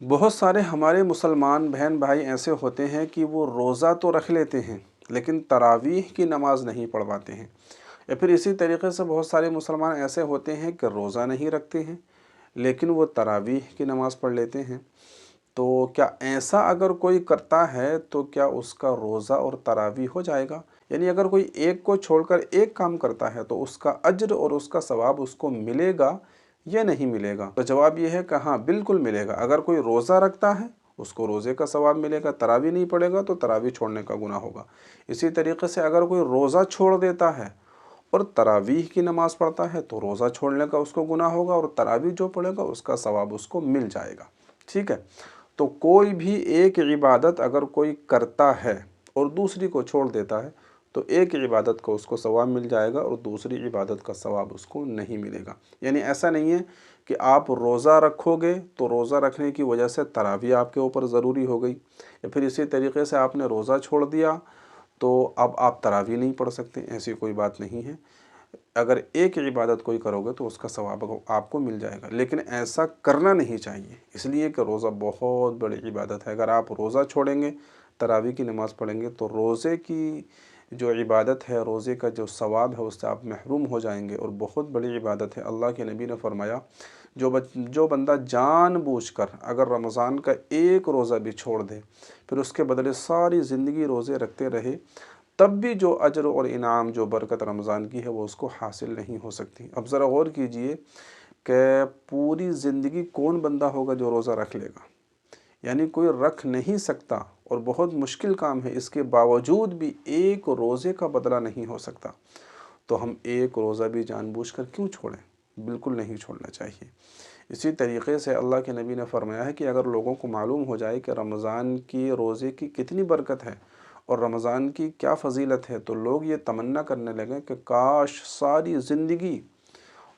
बहुत सारे हमारे मुसलमान बहन भाई ऐसे होते हैं कि वो रोज़ा तो रख लेते हैं लेकिन तरावीह की नमाज़ नहीं पढ़ पाते हैं। या फिर इसी तरीके से बहुत सारे मुसलमान ऐसे होते हैं कि रोज़ा नहीं रखते हैं लेकिन वो तरावीह की नमाज़ पढ़ लेते हैं। तो क्या ऐसा अगर कोई करता है तो क्या उसका रोज़ा और तरावीह हो जाएगा? यानी अगर कोई एक को छोड़कर एक काम करता है तो उसका अज्र और उसका सवाब उसको मिलेगा या नहीं मिलेगा? तो जवाब ये है कि हाँ, बिल्कुल मिलेगा। अगर कोई रोज़ा रखता है उसको रोज़े का सवाब मिलेगा, तरावी नहीं पड़ेगा तो तरावी छोड़ने का गुनाह होगा। इसी तरीके से अगर कोई रोज़ा छोड़ देता है और तरावीह की नमाज़ पढ़ता है तो रोज़ा छोड़ने का उसको गुनाह होगा और तरावी जो पढ़ेगा उसका सवाब उसको मिल जाएगा। ठीक है? तो कोई भी एक इबादत अगर कोई करता है और दूसरी को छोड़ देता है तो एक इबादत का उसको सवाब मिल जाएगा और दूसरी इबादत का सवाब उसको नहीं मिलेगा। यानी ऐसा नहीं है कि आप रोज़ा रखोगे तो रोज़ा रखने की वजह से तरावी आपके ऊपर ज़रूरी हो गई, या फिर इसी तरीके से आपने रोज़ा छोड़ दिया तो अब आप तरावी नहीं पढ़ सकते। ऐसी कोई बात नहीं है। अगर एक इबादत कोई करोगे तो उसका सवाब आपको मिल जाएगा, लेकिन ऐसा करना नहीं चाहिए, इसलिए कि रोज़ा बहुत बड़ी इबादत है। अगर आप रोज़ा छोड़ेंगे, तरावी की नमाज़ पढ़ेंगे तो रोज़े की जो इबादत है, रोज़े का जो सवाब है उससे आप महरूम हो जाएंगे और बहुत बड़ी इबादत है। अल्लाह के नबी ने फरमाया, जो बंदा जानबूझकर अगर रमज़ान का एक रोज़ा भी छोड़ दे फिर उसके बदले सारी ज़िंदगी रोज़े रखते रहे, तब भी जो अजर और इनाम, जो बरकत रमज़ान की है वो उसको हासिल नहीं हो सकती। अब ज़रा गौर कीजिए कि पूरी ज़िंदगी कौन बंदा होगा जो रोज़ा रख लेगा? यानी कोई रख नहीं सकता और बहुत मुश्किल काम है, इसके बावजूद भी एक रोज़े का बदला नहीं हो सकता। तो हम एक रोज़ा भी जानबूझकर क्यों छोड़ें? बिल्कुल नहीं छोड़ना चाहिए। इसी तरीके से अल्लाह के नबी ने फरमाया है कि अगर लोगों को मालूम हो जाए कि रमज़ान की रोज़े की कितनी बरकत है और रमज़ान की क्या फ़जीलत है, तो लोग ये तमन्ना करने लगें कि काश सारी ज़िंदगी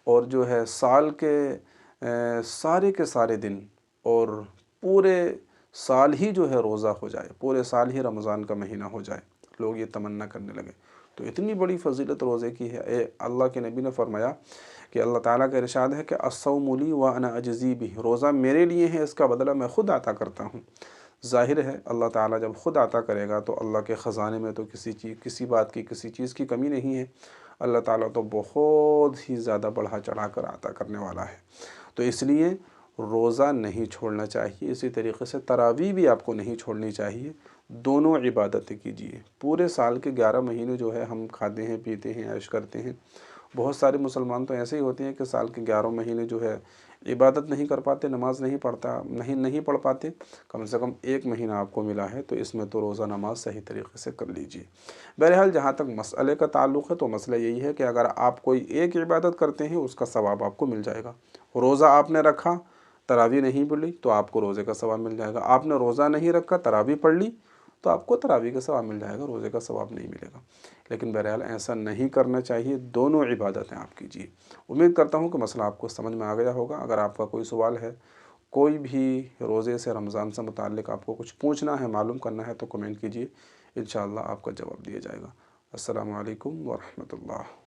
और जो है साल के सारे दिन और पूरे साल ही जो है रोज़ा हो जाए, पूरे साल ही रमज़ान का महीना हो जाए। लोग ये तमन्ना करने लगे। तो इतनी बड़ी फ़जीलत रोज़े की है। अल्लाह के नबी ने फरमाया कि अल्लाह ताला का इरशाद है कि अस्सौमु ली व अना अजज़ी बिही, रोज़ा मेरे लिए है, इसका बदला मैं ख़ुद अता करता हूँ। ज़ाहिर है अल्लाह ताला जब ख़ुद अता करेगा तो अल्लाह के ख़ज़ाने में तो किसी बात की, किसी चीज़ की कमी नहीं है। अल्लाह ताला तो बहुत ही ज़्यादा बढ़ा चढ़ा कर अता करने वाला है। तो इसलिए रोज़ा नहीं छोड़ना चाहिए। इसी तरीके से तरावी भी आपको नहीं छोड़नी चाहिए। दोनों इबादतें कीजिए। पूरे साल के 11 महीने जो है हम खाते हैं, पीते हैं, ऐश करते हैं। बहुत सारे मुसलमान तो ऐसे ही होते हैं कि साल के 11 महीने जो है इबादत नहीं कर पाते, नमाज़ नहीं पढ़ पाते। कम से कम एक महीना आपको मिला है तो इसमें तो रोज़ा नमाज सही तरीके से कर लीजिए। बहरहाल जहाँ तक मसले का ताल्लुक़ है तो मसला यही है कि अगर आप कोई एक इबादत करते हैं उसका सवाब आपको मिल जाएगा। रोज़ा आपने रखा, तरावी नहीं पढ़ी तो आपको रोज़े का सवाब मिल जाएगा। आपने रोज़ा नहीं रखा, तरावी पढ़ ली तो आपको तरावी का सवाब मिल जाएगा, रोज़े का सवाब नहीं मिलेगा। लेकिन बहरहाल ऐसा नहीं करना चाहिए। दोनों इबादतें आप कीजिए। उम्मीद करता हूँ कि मसला आपको समझ में आ गया होगा। अगर आपका कोई सवाल है, कोई भी रोज़े से, रमज़ान से मुताल्लिक़ आपको कुछ पूछना है, मालूम करना है तो कमेंट कीजिए। इंशाअल्लाह आपका जवाब दिया जाएगा। अस्सलामु अलैकुम व रहमतुल्लाह।